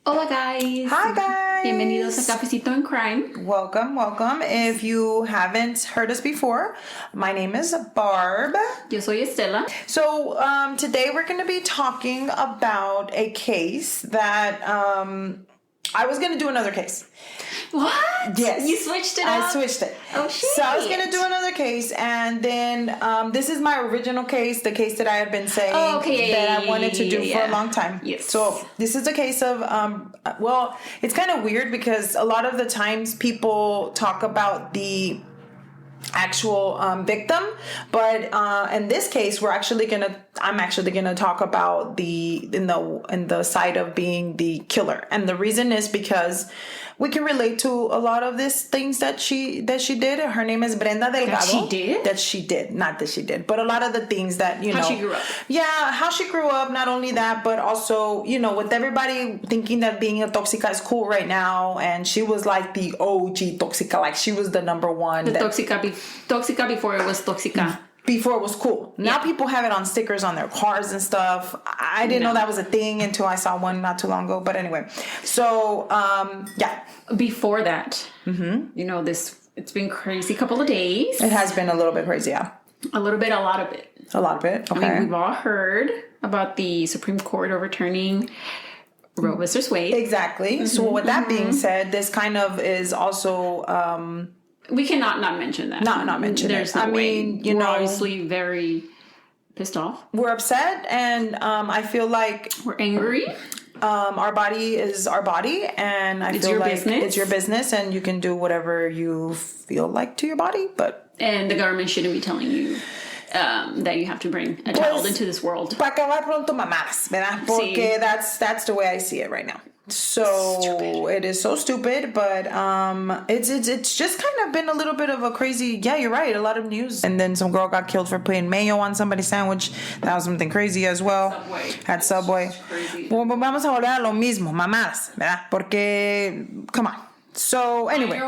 Hola guys. Hi guys. Bienvenidos a Cafecito and Crime. Welcome. If you haven't heard us before, my name is Barb. Yo soy Estela. So today we're going to be talking about a case that I was going to do another case. What? Yes. You switched it up? I switched it. Oh, shit. So I was going to do another case, and then this is my original case, the case that I had been saying that I wanted to do for a long time. Yes. So this is a case of, well, it's kind of weird because a lot of the times people talk about the actual victim, but in this case I'm actually gonna talk about in the side of being the killer. And the reason is because we can relate to a lot of these things that she did. Her name is Brenda Delgado. That she did. Not that she did, but a lot of the things that, how she grew up. Yeah, how she grew up. Not only that, but also, with everybody thinking that being a Toxica is cool right now. And she was like the OG Toxica. Like she was the number one. Toxica before it was Toxica. Before it was cool. Now people have it on stickers on their cars and stuff. I didn't know that was a thing until I saw one not too long ago. But anyway, so yeah. Before that, it's been crazy couple of days. It has been a little bit crazy, yeah. A little bit, a lot of it. A lot of it, okay. I mean, we've all heard about the Supreme Court overturning Roe vs. Wade. Exactly. Mm-hmm. So with that being said, this kind of is also... we cannot not mention that. Not mention There's it. No way. We're obviously very pissed off. We're upset, and I feel like... We're angry. Our body is our body, and I feel like it's your business, and you can do whatever you feel like to your body, but... And the government shouldn't be telling you that you have to bring a child into this world. Para acabar pronto mamás, ¿verdad? Porque that's the way I see it right now. So stupid. It is so stupid, but it's just kind of been a little bit of a crazy. Yeah, you're right. A lot of news, and then some girl got killed for putting mayo on somebody's sandwich. That was something crazy as well. At Subway. Well, vamos a volver a lo mismo, mamadas, ¿verdad? Porque come on. So anyway,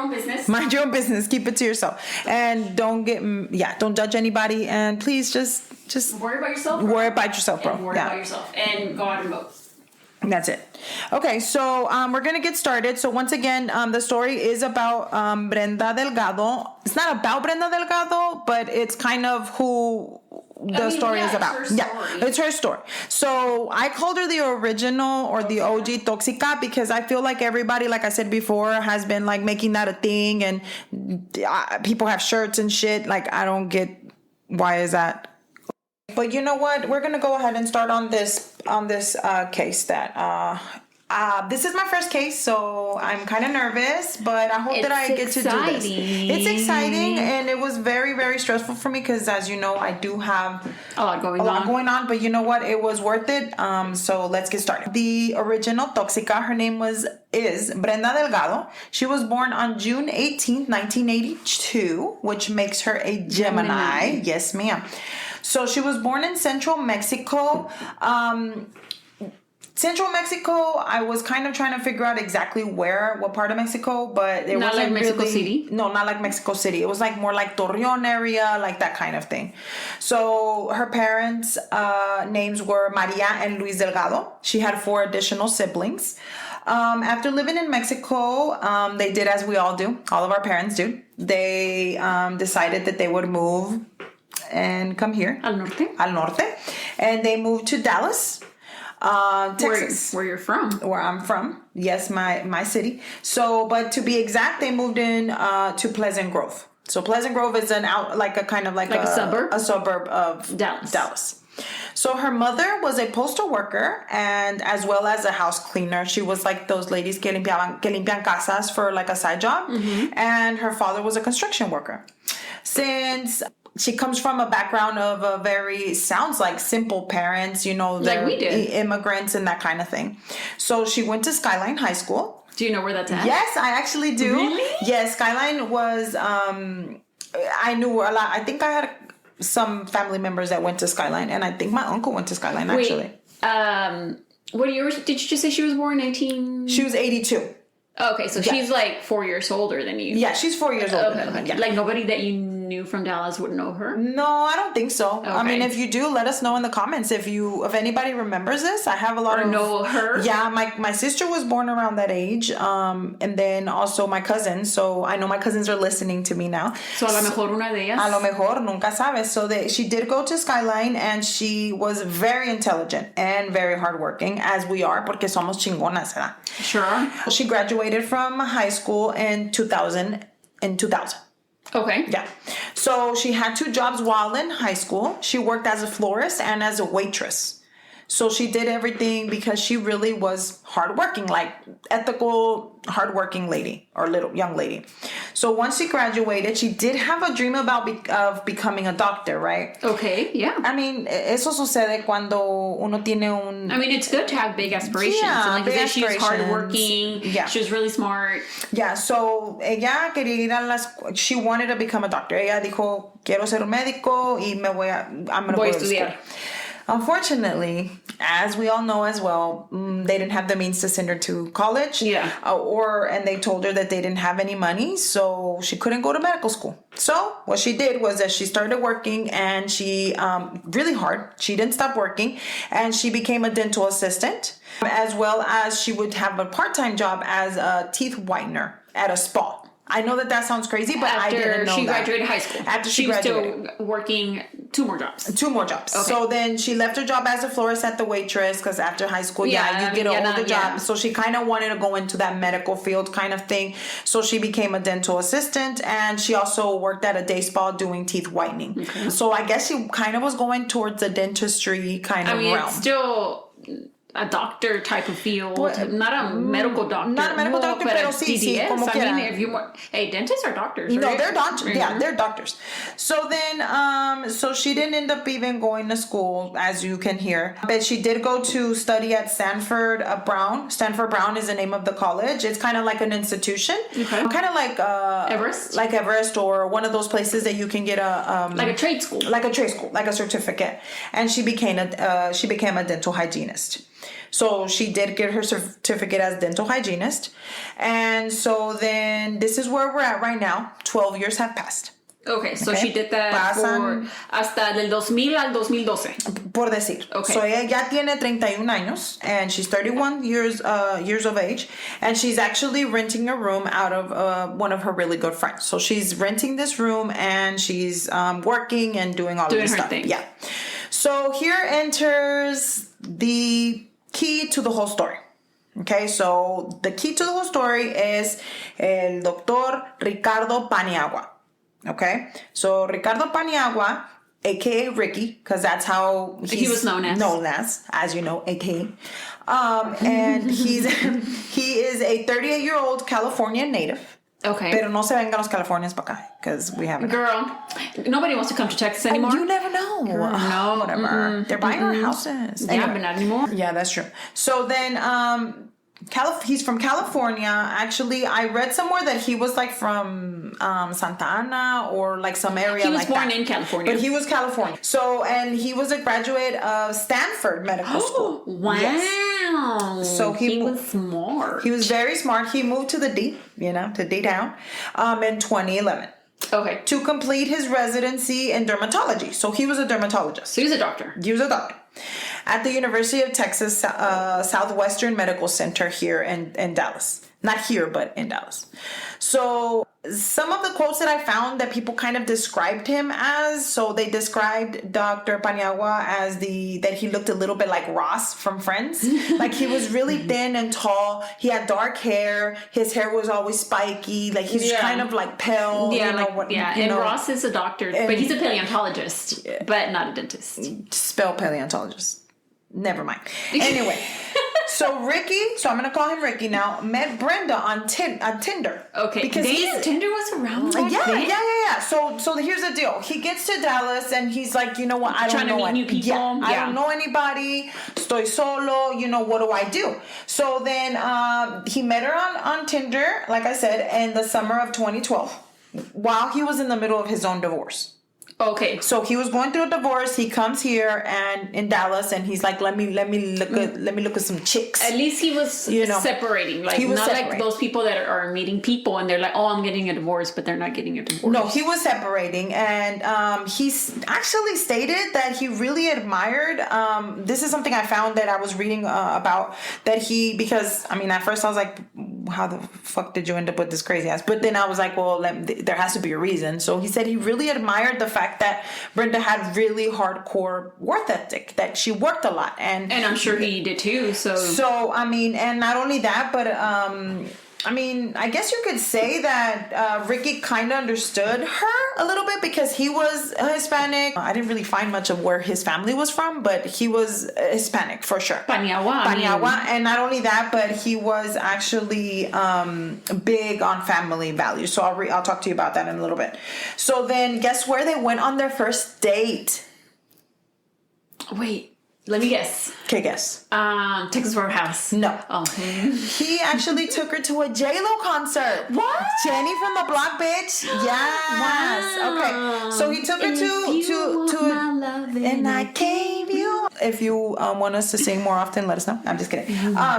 mind your own business. Keep it to yourself, and don't judge anybody, and please just worry about yourself. Worry about yourself, bro. Worry about yourself, and go out and vote. That's it. Okay, so we're going to get started. So once again, the story is about Brenda Delgado. It's not about Brenda Delgado, but it's kind of who the story is about. It's her story. So I called her the original or the OG Toxica because I feel like everybody, like I said before, has been like making that a thing, and people have shirts and shit. Like I don't get why is that. But you know what? We're going to go ahead and start on this case that this is my first case, so I'm kind of nervous, but I hope that I get to do this. It's exciting, and it was very, very stressful for me because, as you know, I do have a lot going on. But you know what? It was worth it. So let's get started. The original Toxica, her name is Brenda Delgado. She was born on June 18th, 1982, which makes her a Gemini. Yes, ma'am. So she was born in Central Mexico. Central Mexico, I was kind of trying to figure out exactly what part of Mexico, but it wasn't like Mexico City? No, not like Mexico City. It was like more like Torreon area, like that kind of thing. So her parents' names were Maria and Luis Delgado. She had 4 additional siblings. After living in Mexico, they did as we all do. All of our parents do. They decided that they would move and come here. Al norte. And they moved to Dallas, Texas. Where you're from. Where I'm from. Yes, my city. So, but to be exact, they moved in to Pleasant Grove. So Pleasant Grove is a suburb? A suburb of Dallas. So her mother was a postal worker and as well as a house cleaner. She was like those ladies que limpian casas for like a side job. Mm-hmm. And her father was a construction worker. Since she comes from a background of sounds like simple parents, they're like we did. Immigrants and that kind of thing. So she went to Skyline High School. Do you know where that's at? Yes, I actually do. Really? Yes, Skyline was, I knew a lot. I think I had some family members that went to Skyline, and I think my uncle went to Skyline, actually. What year did you just say she was born? 19? She was 82. Okay, so she's like 4 years older than you. Yeah, she's 4 years older than me. Yeah. Like nobody that you new from Dallas would know her? No, I don't think so. I mean, if you do, let us know in the comments if anybody remembers this. I have a lot of know her. Yeah, my sister was born around that age, and then also my cousins. So I know my cousins are listening to me now. So a lo mejor una de ellas. A lo mejor, nunca sabes. So she did go to Skyline, and she was very intelligent and very hardworking, as we are, porque somos chingonas, ¿verdad? Sure. She graduated from high school in 2000. Okay. Yeah. So she had 2 jobs while in high school. She worked as a florist and as a waitress. So she did everything because she really was hardworking, like ethical, hardworking lady or little young lady. So once she graduated, she did have a dream of becoming a doctor, right? Okay, yeah. I mean, eso sucede cuando uno tiene un... I mean, it's good to have big aspirations. Yeah, and like big she was hardworking. Yeah. She was really smart. Yeah, so ella quería ir a she wanted to become a doctor. Ella dijo, quiero ser un médico y I'm going to go to school. Unfortunately, as we all know as well, they didn't have the means to send her to college. Yeah. And they told her that they didn't have any money, so she couldn't go to medical school. So what she did was that she started working, and she, really hard, she didn't stop working, and she became a dental assistant, as well as she would have a part-time job as a teeth whitener at a spa. I know that sounds crazy, but I didn't know that. After she graduated high school. After she graduated. Was still working 2 more jobs. 2 more jobs. Okay. So then she left her job as a florist at the waitress, because after high school, you get an older job. So she kind of wanted to go into that medical field kind of thing. So she became a dental assistant, and she also worked at a day spa doing teeth whitening. Okay. So I guess she kind of was going towards the dentistry kind of realm. It's still a doctor type of field, not a medical doctor. Not a medical doctor, but pero sí, como quiera. mean, if you want, dentists are doctors, right? No, they're doctors. Yeah, they're doctors. So then, so she didn't end up even going to school, as you can hear. But she did go to study at Stanford Brown. Stanford Brown is the name of the college. It's kind of like an institution. Okay. Kind of like Everest? Like Everest, or one of those places that you can get like a trade school. Like a trade school, like a certificate. And she became a dental hygienist. So she did get her certificate as dental hygienist. And so then this is where we're at right now. 12 years have passed. Okay, so she did that for hasta del 2000 al 2012. Por decir. Okay. So ella ya tiene 31 años, and she's 31 years of age, and she's actually renting a room out of one of her really good friends. So she's renting this room, and she's working and doing all of this stuff. Thing. Yeah. So here enters the key to the whole story. Okay, so the key to the whole story is el doctor Ricardo Paniagua. Okay, so Ricardo Paniagua, aka Ricky, because that's how he was known as you know, aka. And he is a 38-year-old Californian native. Okay. Pero no se vengan los Californians para acá, because we haven't. Girl, nobody wants to come to Texas anymore. You never know. Girl, no. Whatever. They're buying our houses. Yeah, but not anymore. Yeah, that's true. So then, he's from California. Actually, I read somewhere that he was like from Santa Ana or like some area like that. He was born in California. But he was Californian. So, and he was a graduate of Stanford Medical School. Wow. Yes. So he was smart. He was very smart. He moved to the D, to D-Town, in 2011. Okay. To complete his residency in dermatology. So he was a dermatologist. So he was a doctor. He was a doctor. At the University of Texas Southwestern Medical Center here in Dallas. Not here, but in Dallas. So some of the quotes that I found that people kind of described him as, so they described Dr. Paniagua as that he looked a little bit like Ross from Friends. Like he was really thin and tall. He had dark hair. His hair was always spiky. Like he's kind of like pale. Yeah, and Ross is a doctor, but he's a paleontologist, but not a dentist. Spell paleontologist. Never mind. Anyway. So Ricky, so I'm going to call him Ricky now, met Brenda on Tinder. Okay. Because Tinder was around back then? Yeah. So here's the deal. He gets to Dallas and he's like, you know what? I don't know. Trying to meet new people. Yeah, I don't know anybody. Estoy solo. What do I do? So then he met her on Tinder, like I said, in the summer of 2012, while he was in the middle of his own divorce. Okay. So he was going through a divorce. He comes here and in Dallas, and he's like, let me look at some chicks. At least he was separating. Like, not like those people that are meeting people and they're like, oh, I'm getting a divorce, but they're not getting a divorce. No, he was separating, and he's actually stated that he really admired. This is something I found that I was reading about that because I mean, at first I was like, how the fuck did you end up with this crazy ass? But then I was like, well, there has to be a reason. So he said he really admired the fact that Brenda had really hardcore work ethic, that she worked a lot, and I'm sure he did too. So I mean, and not only that, but I mean, I guess you could say that Ricky kind of understood her a little bit because he was Hispanic. I didn't really find much of where his family was from, but he was Hispanic for sure. Paniagua. And not only that, but he was actually big on family values. So I'll talk to you about that in a little bit. So then guess where they went on their first date? Wait. Let me guess. Okay, guess. Texas Roadhouse. No. Oh. He actually took her to a J-Lo concert. What? Jenny from the Block, bitch. Yes. Wow. Okay. So he took her to and I gave you. If you want us to sing more often, let us know. I'm just kidding.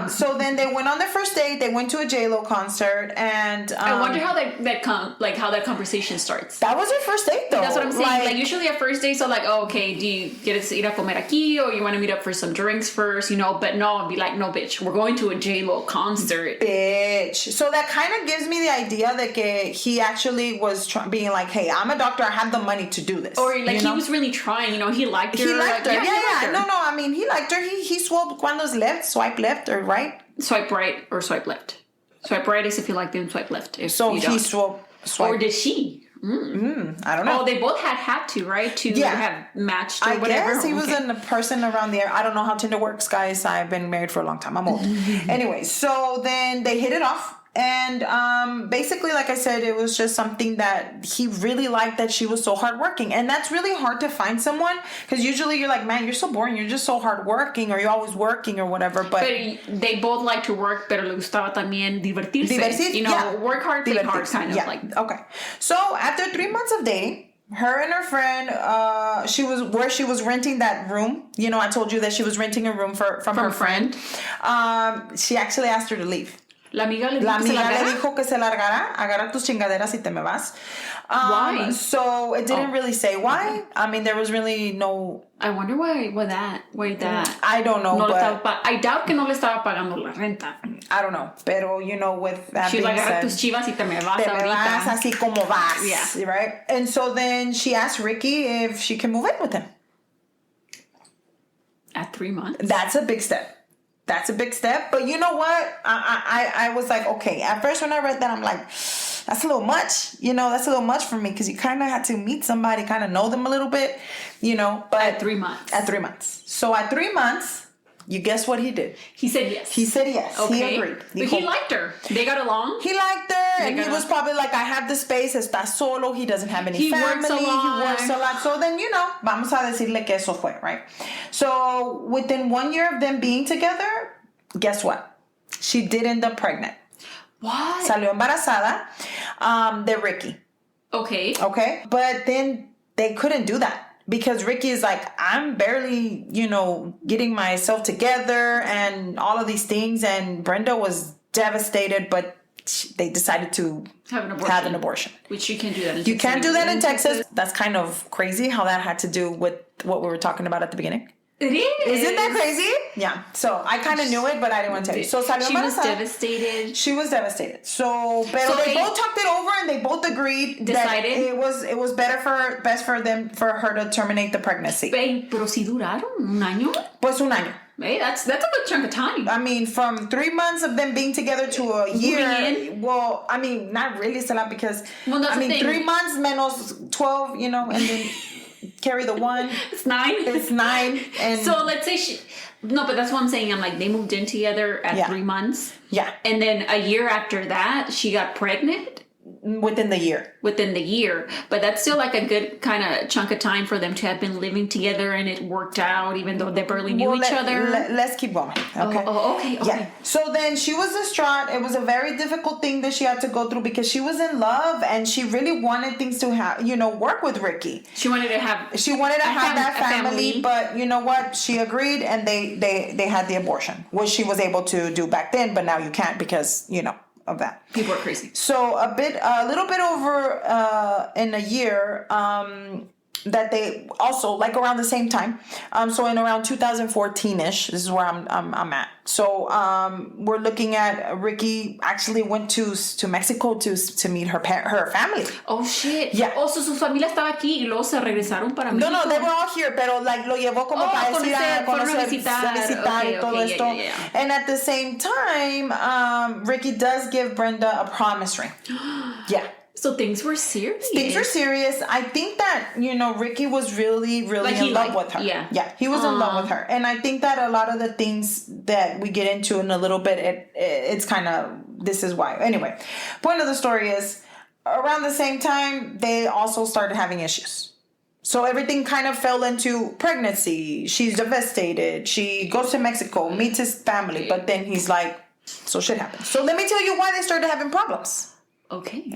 So then they went on their first date. They went to a J-Lo concert, and I wonder how how that conversation starts. That was their first date, though. That's what I'm saying. Like usually a first date, so like, oh, okay, do you get to ir a comer aquí, or you want to meet up for some drinks first, But no, I'd be like, no, bitch, we're going to a J-Lo concert. Bitch. So that kind of gives me the idea that he actually was being like, hey, I'm a doctor. I have the money to do this. Or like he was really trying, he liked her. He liked her. Yeah. Liked her. No, I mean, he liked her. He swipe left or right? Swipe right or swipe left. Swipe right is if you like them, swipe left. So he swiped. Or did she? I don't know. Oh, they both had to, right? To have matched or whatever. I guess he was a person around there. I don't know how Tinder works, guys. I've been married for a long time. I'm old. Anyway, so then they hit it off. And basically, like I said, it was just something that he really liked, that she was so hardworking. And that's really hard to find someone, because usually you're like, man, you're so boring. You're just so hardworking, or you're always working or whatever. But they both like to work, pero le gustaba también divertirse. Work hard, play hard, kind of like. Okay. So after 3 months of dating, her and her friend, she was renting that room. I told you that she was renting a room from her friend. She actually asked her to leave. La amiga le dijo que se largara. Agarra tus chingaderas y te me vas. Why? So it didn't really say why. I mean, there was really no. I wonder why that. I don't know. I doubt que no le estaba pagando la renta. I don't know. Pero, with that being said. Agarra tus chivas y te me vas ahorita. Te me vas así como vas. Yeah. Right? And so then she asked Ricky if she can move in with him. At 3 months? That's a big step. But you know what? I was like, okay. At first when I read that, I'm like, that's a little much. That's a little much for me, because you kind of had to meet somebody, kind of know them a little bit, But at 3 months. At 3 months. So at 3 months, you guess what he did? He said yes. Okay. He agreed. But he liked her. They got along. He liked her, and he was probably like, I have the space, está solo, he doesn't have any family, he works a lot. So then, vamos a decirle que eso fue, right? So within 1 year of them being together, guess what? She did end up pregnant. What? Salió embarazada de Ricky. Okay. But then they couldn't do that, because Ricky is like, I'm barely, getting myself together and all of these things. And Brenda was devastated, but they decided to have an abortion. Which you can't do that in Texas. You can't do that in Texas. That's kind of crazy how that had to do with what we were talking about at the beginning. It is. Isn't that crazy? Yeah. So I kind of knew it, but I didn't want to tell you. So she was devastated. She was devastated. So they both talked it over, and they both agreed that it was best for her to terminate the pregnancy. Pero si duraron un año. Pues un año. Hey, that's a good chunk of time. I mean, from 3 months of them being together to a year. Well, I mean, not really, Stella, because 3 months menos 12, and then carry the 1. It's 9. It's 9. And so let's say but that's what I'm saying. I'm like, they moved in together at 3 months. Yeah. And then a year after that, she got pregnant. within the year. But that's still like a good kind of chunk of time for them to have been living together and it worked out even though they barely knew each other. Let's keep going. Okay. Okay. Yeah. So then she was distraught. It was a very difficult thing that she had to go through because she was in love and she really wanted things to work with Ricky. She wanted to have that family, but you know what? She agreed and they had the abortion, which she was able to do back then, but now you can't because, of that. People are crazy. So a little bit over in a year, that they also like around the same time. So in around 2014-ish, this is where I'm at. So we're looking at Ricky actually went to Mexico to meet her family. Oh shit. Yeah. Also su familia estaba aquí y luego se regresaron para México. No, they were all here, pero like lo llevó como para decir a visitar y todo esto. Yeah. And at the same time, Ricky does give Brenda a promise ring. Yeah. So things were serious. I think that, Ricky was really, really in love with her. Yeah, he was in love with her. And I think that a lot of the things that we get into in a little bit, it's kind of, this is why. Anyway, point of the story is, around the same time, they also started having issues. So everything kind of fell into pregnancy. She's devastated. She goes to Mexico, meets his family, but then he's like, so shit happens. So let me tell you why they started having problems. Okay.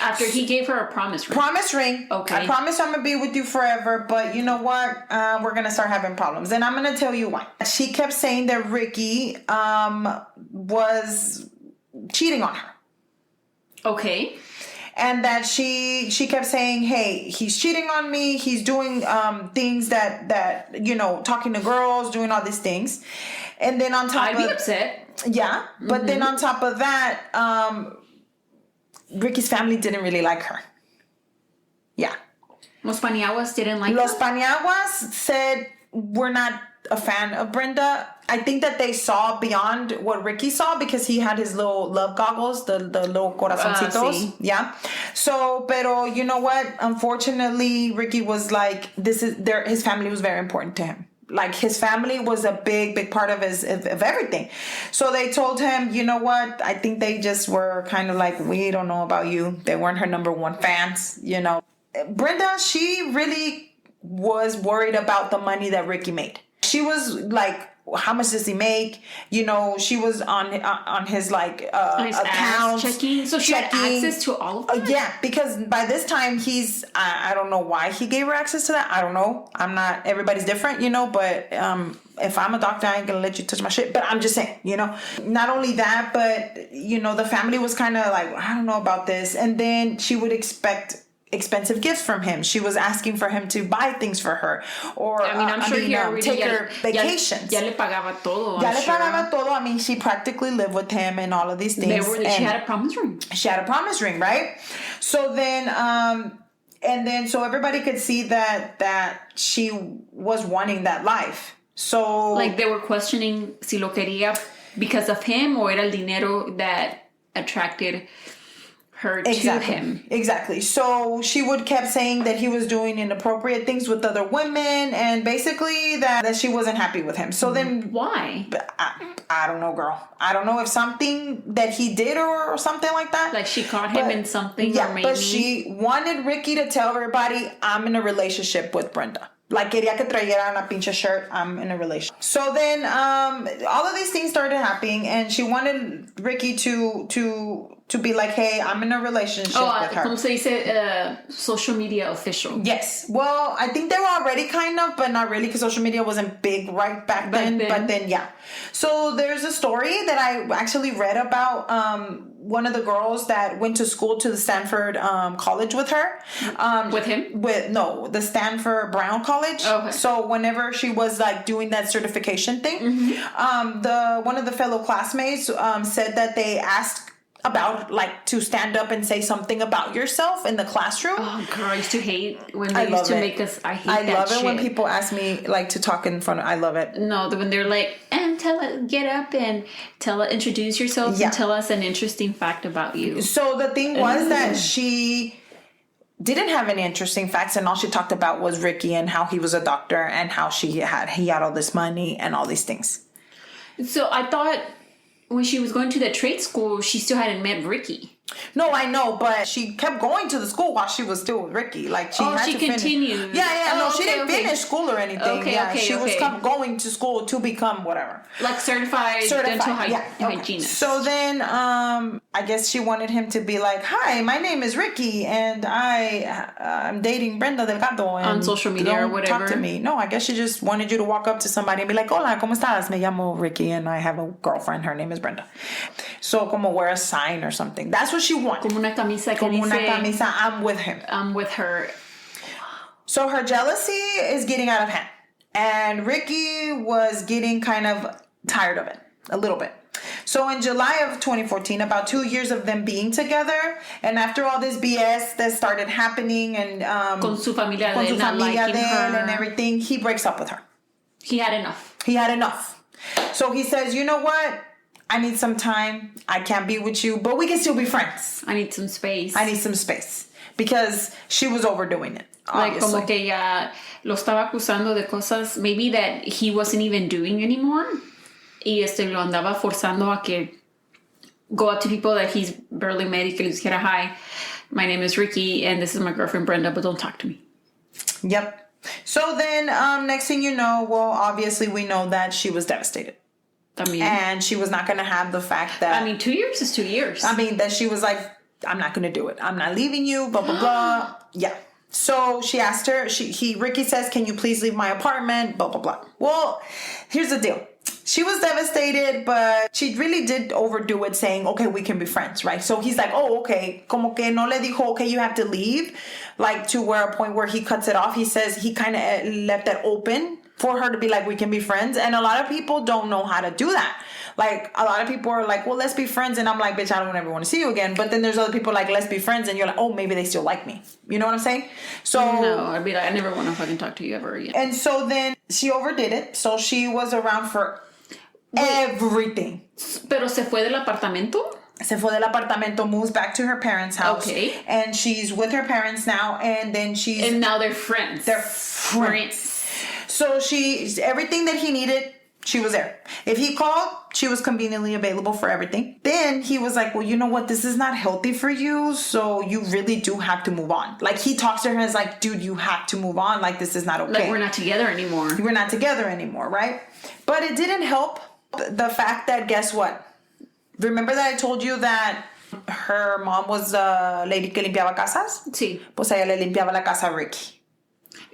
After he gave her a promise ring. Okay. I promise I'm going to be with you forever, but you know what? We're going to start having problems. And I'm going to tell you why. She kept saying that Ricky was cheating on her. Okay. And that she kept saying, hey, he's cheating on me. He's doing things that talking to girls, doing all these things. And then on top I'd be upset. Yeah. Mm-hmm. But then on top of that, Ricky's family didn't really like her. Yeah. Los Paniaguas didn't like her? Los Paniaguas said, we're not a fan of Brenda. I think that they saw beyond what Ricky saw because he had his little love goggles, the little corazoncitos. Yeah. So, pero you know what? Unfortunately, Ricky was like, his family was very important to him. Like his family was a big, big part of of everything. So they told him, you know what? I think they just were kind of like, we don't know about you. They weren't her number one fans, Brenda, she really was worried about the money that Ricky made. She was like, how much does he make? She was on his like account checking. So she had access to all of that? Yeah, because by this time I don't know why he gave her access to that. I don't know. Everybody's different, but if I'm a doctor, I ain't gonna let you touch my shit. But I'm just saying, not only that, but the family was kind of like, I don't know about this. And then she would expect expensive gifts from him. She was asking for him to buy things for her, or I'm sure take her vacations. Ya le pagaba todo. Pagaba todo. I mean, she practically lived with him and all of these things. She had a promise ring. She had a promise ring, right? So then, so everybody could see that she was wanting that life. So like they were questioning si lo quería because of him or era el dinero that attracted her to him. Exactly. So she kept saying that he was doing inappropriate things with other women and basically that she wasn't happy with him. So then why? I don't know, girl. I don't know if something that he did or something like that. Like she caught him in something or maybe. But she wanted Ricky to tell everybody, I'm in a relationship with Brenda. Like quería que trayera una pinche shirt. I'm in a relationship. So then all of these things started happening and she wanted Ricky to be like, hey, I'm in a relationship with her. Como se dice, social media official. Yes. Well, I think they were already kind of, but not really because social media wasn't big right back then. But then, yeah. So there's a story that I actually read about one of the girls that went to school to the Stanford college with her. With him? The Stanford Brown College. Okay. So whenever she was like doing that certification thing, one of the fellow classmates said that they asked about like to stand up and say something about yourself in the classroom. Oh girl, I used to hate when they used to make us. I love it when people ask me like to talk in front of. I love it. No, when they're like, get up and introduce yourself and tell us an interesting fact about you. So the thing was that she didn't have any interesting facts and all she talked about was Ricky and how he was a doctor and how he had all this money and all these things. So I thought when she was going to the trade school, she still hadn't met Ricky. No, I know, but she kept going to the school while she was still with Ricky. Like she had to continued. Finish. Yeah. No, she didn't finish school or anything. She was going to school to become whatever, like certified dental hygienist. So then, I guess she wanted him to be like, "Hi, my name is Ricky, and I'm dating Brenda Delgado." And on social media or whatever. Talk to me. No, I guess she just wanted you to walk up to somebody and be like, "Hola, ¿cómo estás? Me llamo Ricky, and I have a girlfriend. Her name is Brenda." So, como wear a sign or something. That's what she wanted. Como una camisa que dice, I'm with him. I'm with her. So her jealousy is getting out of hand. And Ricky was getting kind of tired of it. A little bit. So in July of 2014, about 2 years of them being together, and after all this BS that started happening and con su familia de él and everything, he breaks up with her. He had enough. So he says, you know what? I need some time. I can't be with you, but we can still be friends. I need some space. Because she was overdoing it. Obviously. Like, como que ya lo estaba acusando de cosas maybe that he wasn't even doing anymore. Y lo andaba forzando a que go out to people that he's barely met y que les dijera, hi, my name is Ricky and this is my girlfriend Brenda, but don't talk to me. Yep. So then, next thing you know, well, obviously we know that she was devastated. And she was not going to have the fact that... 2 years is 2 years. That she was like, I'm not going to do it. I'm not leaving you, blah, blah, blah. Yeah. So she asked her, Ricky says, can you please leave my apartment? Blah, blah, blah. Well, here's the deal. She was devastated, but she really did overdo it saying, okay, we can be friends, right? So he's like, oh, okay. Como que no le dijo, okay, you have to leave. Like to where a point where he cuts it off. He says he kind of left that open for her to be like, we can be friends. And a lot of people don't know how to do that. Like, a lot of people are like, well, let's be friends. And I'm like, bitch, I don't ever want to see you again. But then there's other people like, let's be friends. And you're like, oh, maybe they still like me. You know what I'm saying? So no, I'd be like, I never want to fucking talk to you ever again. And so then she overdid it. So she was around for everything. Pero se fue del apartamento? Se fue del apartamento, moves back to her parents' house. Okay. And she's with her parents now. And then And now they're friends. They're friends. So everything that he needed, she was there. If he called, she was conveniently available for everything. Then he was like, well, you know what? This is not healthy for you. So you really do have to move on. Like he talks to her and is like, dude, you have to move on. Like this is not okay. Like we're not together anymore. Right? But it didn't help the fact that, guess what? Remember that I told you that her mom was the lady que limpiaba casas? Sí. Pues ella le limpiaba la casa a Ricky.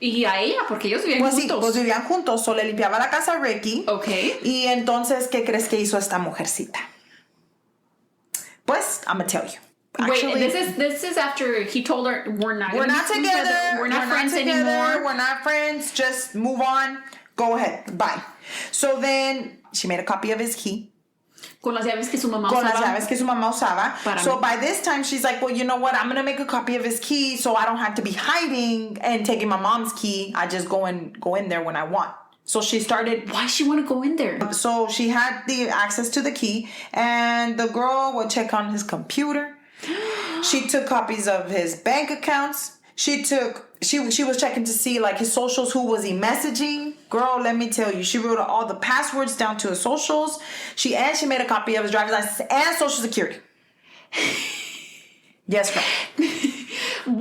Y a ella, porque ellos vivían juntos. Sí, pues vivían juntos. So le limpiaba la casa a Ricky. Okay. Y entonces, ¿qué crees que hizo esta mujercita? Pues, I'm gonna tell you. Actually, wait, this is after he told her we're not together. We're not friends anymore. We're not friends. Just move on. Go ahead. Bye. So then she made a copy of his key. Con las llaves que su mamá usaba. So by this time, she's like, well, you know what? I'm going to make a copy of his key so I don't have to be hiding and taking my mom's key. I just go in there when I want. So she started... Why she want to go in there? So she had the access to the key, and the girl would check on his computer. She took copies of his bank accounts. She was checking to see like his socials, who was he messaging. Girl, let me tell you, she wrote all the passwords down to his socials. She made a copy of his driver's license and social security. Yes, girl.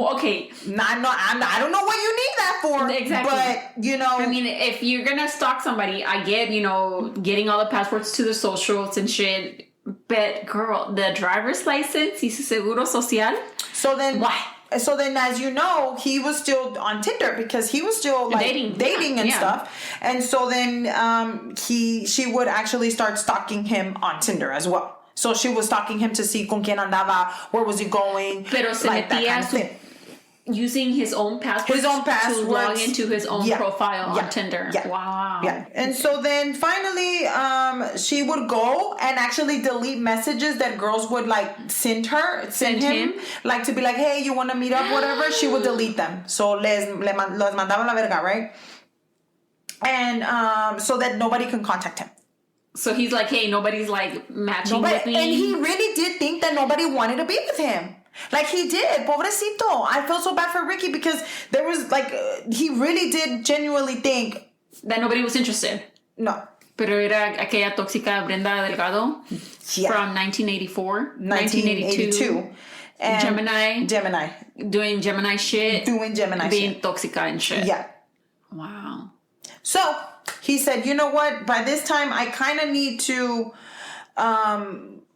Okay. I don't know what you need that for. Exactly. But, you know. I mean, if you're going to stalk somebody, I get, getting all the passwords to the socials and shit. But, girl, the driver's license y su seguro social. So then. Why? So then, as you know, he was still on Tinder because he was still like dating and stuff. And so then she would actually start stalking him on Tinder as well. So she was stalking him to see con quién andaba, where was he going, pero se like that kind of thing. Using his own password to log into his own profile on Tinder. Yeah. Wow. Yeah. And so then finally, she would go and actually delete messages that girls would like send him, like to be like, hey, you want to meet up, whatever. She would delete them. So les mandaba la verga, right? And so that nobody can contact him. So he's like, hey, nobody's like matching with me. And he really did think that nobody wanted to be with him. Like he did, pobrecito. I feel so bad for Ricky because there was like, he really did genuinely think that nobody was interested. No. Pero era aquella tóxica Brenda Delgado from 1984, 1982. And Gemini. Doing Gemini shit. Being tóxica and shit. Yeah. Wow. So he said, you know what? By this time, I kind of need to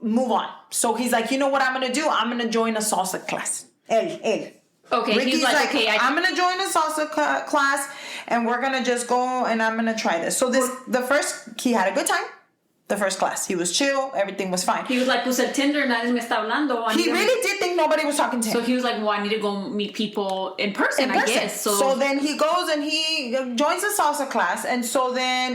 move on. So he's like, you know what I'm going to do? I'm going to join a salsa class. Él. Okay, Ricky's he's like, okay, I'm going to join a salsa class and we're going to just go and I'm going to try this. So he had a good time. The first class. He was chill. Everything was fine. He was like, pues el Tinder, nadie me está hablando. He really did think nobody was talking to him. So he was like, well, I need to go meet people in person, I guess. So then he goes and he joins the salsa class. And so then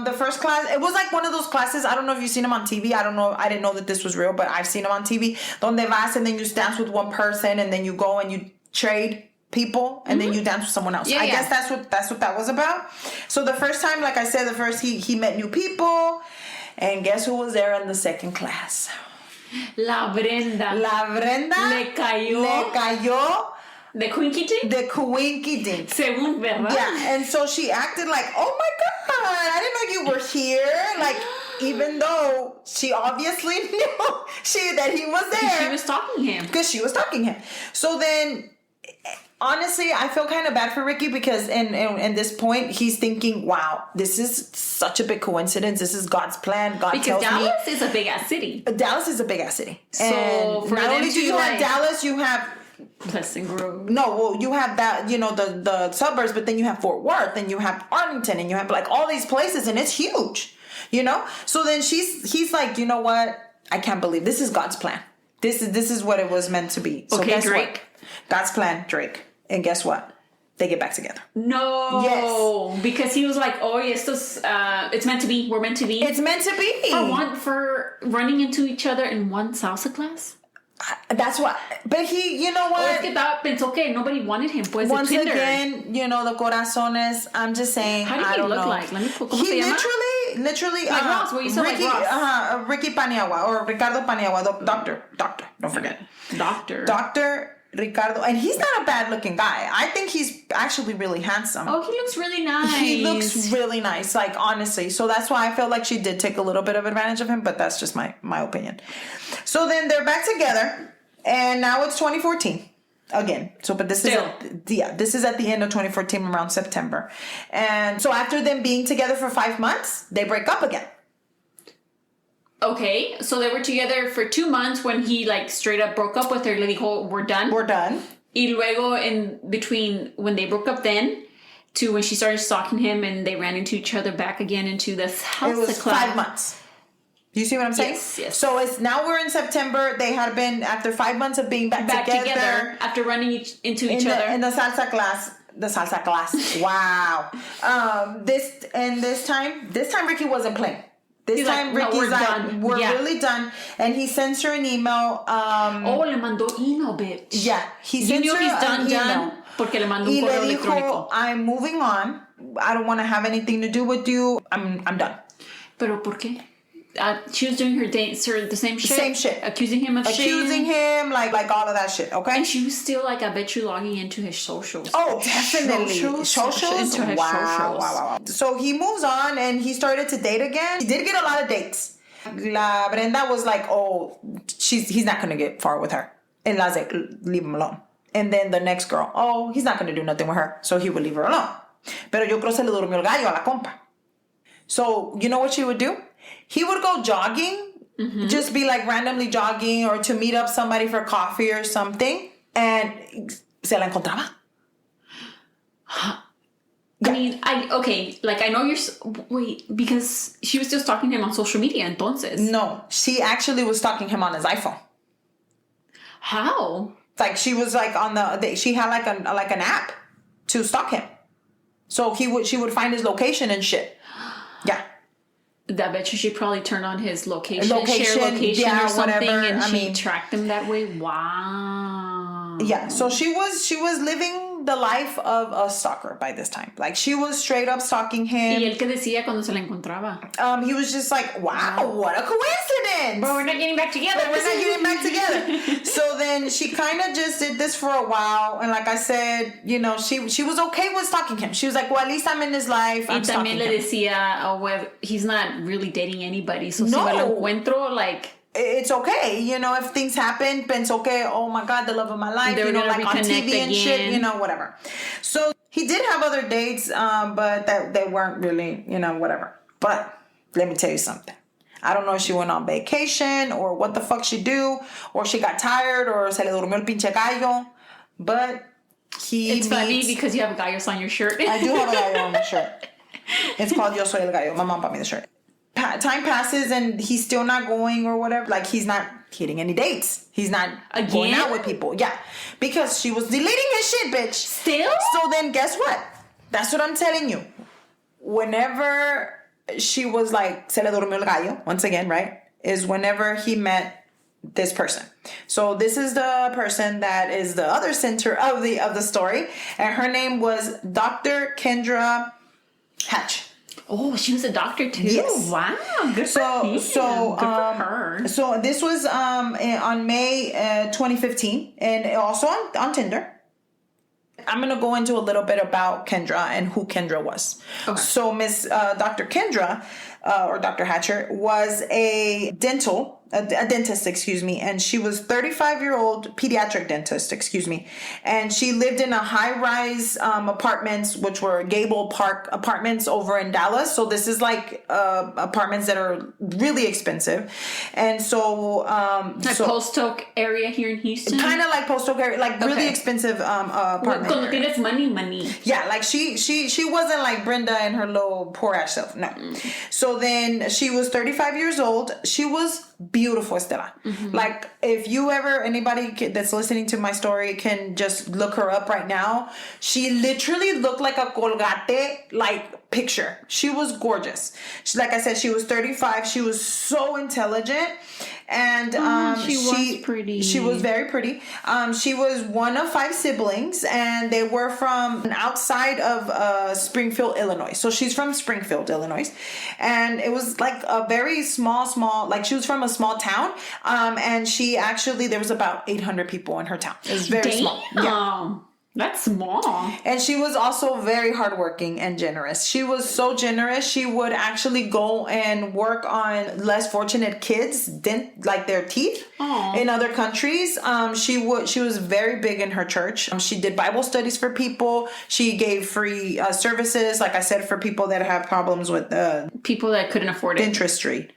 the first class, it was like one of those classes. I don't know if you've seen them on TV. I don't know. I didn't know that this was real, but I've seen them on TV. Donde vas and then you dance with one person and then you go and you trade people and then you dance with someone else. I guess that's what that was about. So the first time, like I said, he met new people. And guess who was there in the second class? La Brenda. Le cayó. The Quinky Dink? The Quinky Dink. Según, ¿verdad? Yeah, and so she acted like, oh my God, I didn't know you were here. Like, even though she obviously knew that he was there. She was stalking him. Because she was stalking him. So then... Honestly, I feel kind of bad for Ricky because in this point, he's thinking, wow, this is such a big coincidence. This is God's plan. God tells me. Because Dallas is a big-ass city. Dallas is a big-ass city. So and for not only do you have Dallas, you have... Pleasant Grove. No, well, you have that, the suburbs, but then you have Fort Worth, and you have Arlington, and you have, like, all these places, and it's huge, So then he's like, you know what? I can't believe this is God's plan. This is what it was meant to be. So okay, guess Drake. What? God's plan, Drake. And guess what? They get back together. No. Yes. Because he was like, oh, estos, it's meant to be. We're meant to be. It's meant to be. For running into each other in one salsa class? That's what. But he, you know what? Pensó que nobody wanted him. Pues once again, the corazones, I'm just saying. How did he look like? Let me put, ¿cómo se llama? Literally. Like Ross, where you said Ricky, like Ross. Ricky Paniagua or Ricardo Paniagua. Doctor. Don't forget. Doctor Ricardo, and he's not a bad looking guy. I think he's actually really handsome. Oh, he looks really nice. He looks really nice, like honestly. So that's why I feel like she did take a little bit of advantage of him, but that's just my opinion. So then they're back together, and now it's 2014 again. So, but this is at the end of 2014, around September, and so after them being together for 5 months, they break up again. Okay, so they were together for 2 months when he like straight up broke up with her. Le dijo, we're done. Y luego in between when they broke up then to when she started stalking him and they ran into each other back again into this house. It was 5 months. You see what I'm saying? Yes. So now we're in September. They had been after 5 months of being back together after running into each other in the salsa class. The salsa class. Wow. This time Ricky wasn't playing. This time Ricky's like, we're really done. And he sends her an email. Le mandó email, bitch. Yeah. He sends her an email. Done, porque le mandó un correo electrónico. I'm moving on. I don't want to have anything to do with you. I'm done. Pero ¿por qué? She was doing the same shit? Same shit. Accusing him of shit? Accusing him, like all of that shit, okay? And she was still like, I bet you logging into his socials. Oh, definitely. Socials? Into his socials. Wow. So he moves on and he started to date again. He did get a lot of dates. La Brenda was like, oh, he's not going to get far with her. And La's like, leave him alone. And then the next girl, oh, he's not going to do nothing with her. So he would leave her alone. Pero yo creo se le durmió el gallo a la compa. So, you know what she would do? He would go jogging, just be like randomly jogging or to meet up somebody for coffee or something. And se la encontraba. I mean, I know wait, because she was still stalking him on social media entonces. No, she actually was stalking him on his iPhone. How? Like she was like she had like an app to stalk him. So she would find his location and shit. Yeah. I bet you she probably turned on his share location or something, whatever. And she tracked him that way. Wow. Yeah. So she was living living the life of a stalker by this time. Like, she was straight up stalking him. Y él que decía cuando se la encontraba. He was just like, wow, what a coincidence. But we're not getting back together. So then she kind of just did this for a while. And like I said, you know, she was okay with stalking him. She was like, well, at least I'm in his life. I'm stalking him. Y también le decía, oh, well, he's not really dating anybody. So si me lo encuentro, like... It's okay, you know, if things happen, it's okay, oh my God, the love of my life, you know, like on TV and shit, you know, whatever. So he did have other dates, but that they weren't really, you know, whatever. But let me tell you something. I don't know if she went on vacation or what the fuck she do, or she got tired, or se le durmió el pinche gallo, but It's funny because you have gallos on your shirt. I do have a gallo on my shirt. It's called Yo Soy el Gallo. My mom bought me the shirt. Time passes and he's still not going or whatever. Like, he's not hitting any dates. He's not going out with people. Yeah. Because she was deleting his shit, bitch. Still? So then guess what? That's what I'm telling you. Whenever she was like, se le durmió el gallo, once again, right? Is whenever he met this person. So this is the person that is the other center of the story. And her name was Dr. Kendra Hatch. Oh, she was a doctor too. Yes. Wow. Good for her. So this was on May 2015, and also on Tinder. I'm gonna go into a little bit about Kendra and who Kendra was. Okay. So Miss Dr. Kendra or Dr. Hatcher was a dentist, and she was 35-year-old pediatric dentist, and she lived in a high-rise apartments, which were Gable Park apartments over in Dallas. So this is like apartments that are really expensive, and so Post Oak area here in Houston, kind of like Post Oak area, like really expensive apartment. Cuando tienes money. Yeah, like she wasn't like Brenda and her little poor ass self. No. So then she was 35 years old. She was beautiful, Estela. Mm-hmm. Like, if you ever, anybody that's listening to my story can just look her up right now. She literally looked like a Colgate, like, picture. She was gorgeous. Like I said, she was 35. She was so intelligent. And she was pretty. She was very pretty. She was one of 5 siblings, and they were from outside of Springfield, Illinois. So she's from Springfield, Illinois, and it was like a very small. Like, she was from a small town, and she actually, there was about 800 people in her town. It was very small. Yeah. That's small. And she was also very hardworking and generous. She was so generous. She would actually go and work on less fortunate kids, like their teeth. Aww. In other countries. She was very big in her church. She did Bible studies for people. She gave free services, like I said, for people that have problems with people that couldn't afford it. Dentistry.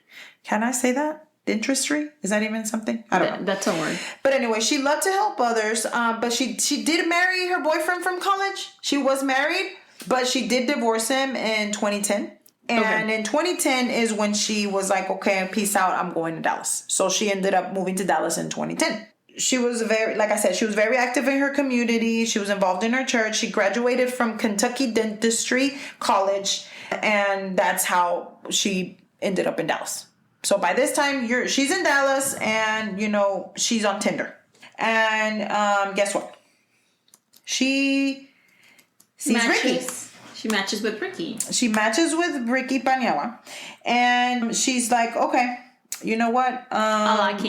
Can I say that? Dentistry? Is that even something? I don't know. That's a word. But anyway, she loved to help others. But she did marry her boyfriend from college. She was married, but she did divorce him in 2010. And in 2010 is when she was like, okay, peace out. I'm going to Dallas. So she ended up moving to Dallas in 2010. She was like I said, she was very active in her community. She was involved in her church. She graduated from Kentucky Dentistry College. And that's how she ended up in Dallas. So by this time, she's in Dallas, and, you know, she's on Tinder. And guess what? She sees Ricky. She matches with Ricky. She matches with Ricky Paniagua. And she's like, okay, you know what? I like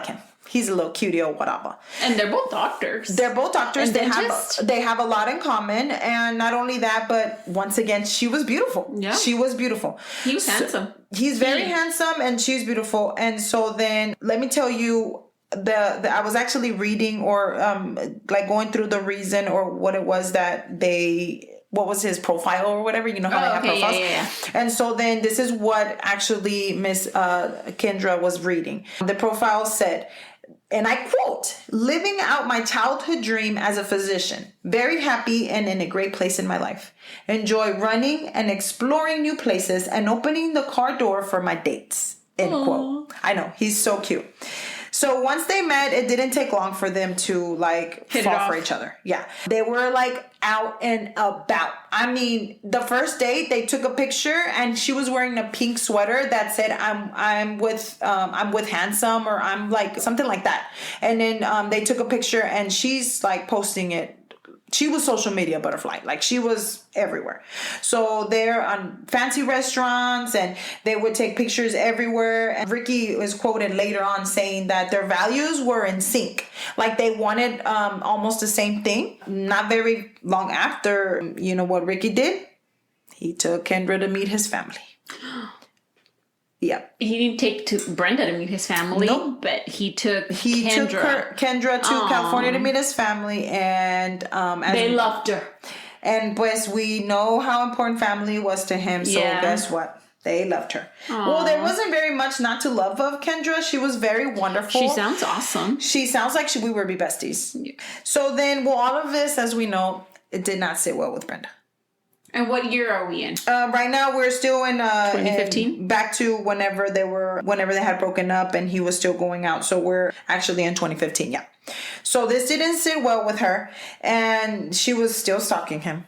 him. He's a little cutie or whatever. And they're both doctors. And they have a lot in common. And not only that, but once again, she was beautiful. Yeah. She was beautiful. He was handsome. He's very handsome, and she's beautiful. And so then, let me tell you, I was actually reading or like going through the reason or what it was that what was his profile or whatever, you know how they have profiles. Yeah. And so then this is what actually Miss Kendra was reading. The profile said, and I quote, living out my childhood dream as a physician, very happy and in a great place in my life. Enjoy running and exploring new places and opening the car door for my dates, end quote. I know, he's so cute. So once they met, it didn't take long for them to like fall for each other. Yeah. They were like out and about. I mean, the first date, they took a picture and she was wearing a pink sweater that said, I'm with handsome, or I'm like something like that. And then they took a picture and she's like posting it she was social media butterfly. Like, she was everywhere. So they're on fancy restaurants and they would take pictures everywhere. And Ricky was quoted later on saying that their values were in sync. Like, they wanted almost the same thing. Not very long after, you know what Ricky did? He took Kendra to meet his family. Yep. He didn't take to Brenda to meet his family, nope. But he took Kendra to California to meet his family, and they loved her. And pues we know how important family was to him. So guess what? They loved her. Aww. Well, there wasn't very much not to love of Kendra. She was very wonderful. She sounds awesome. She sounds like we would be besties. Yeah. So then, well, all of this, as we know, it did not sit well with Brenda. And what year are we in? Right now, we're still in 2015. Back to whenever they had broken up, and he was still going out. So we're actually in 2015. Yeah. So this didn't sit well with her, and she was still stalking him.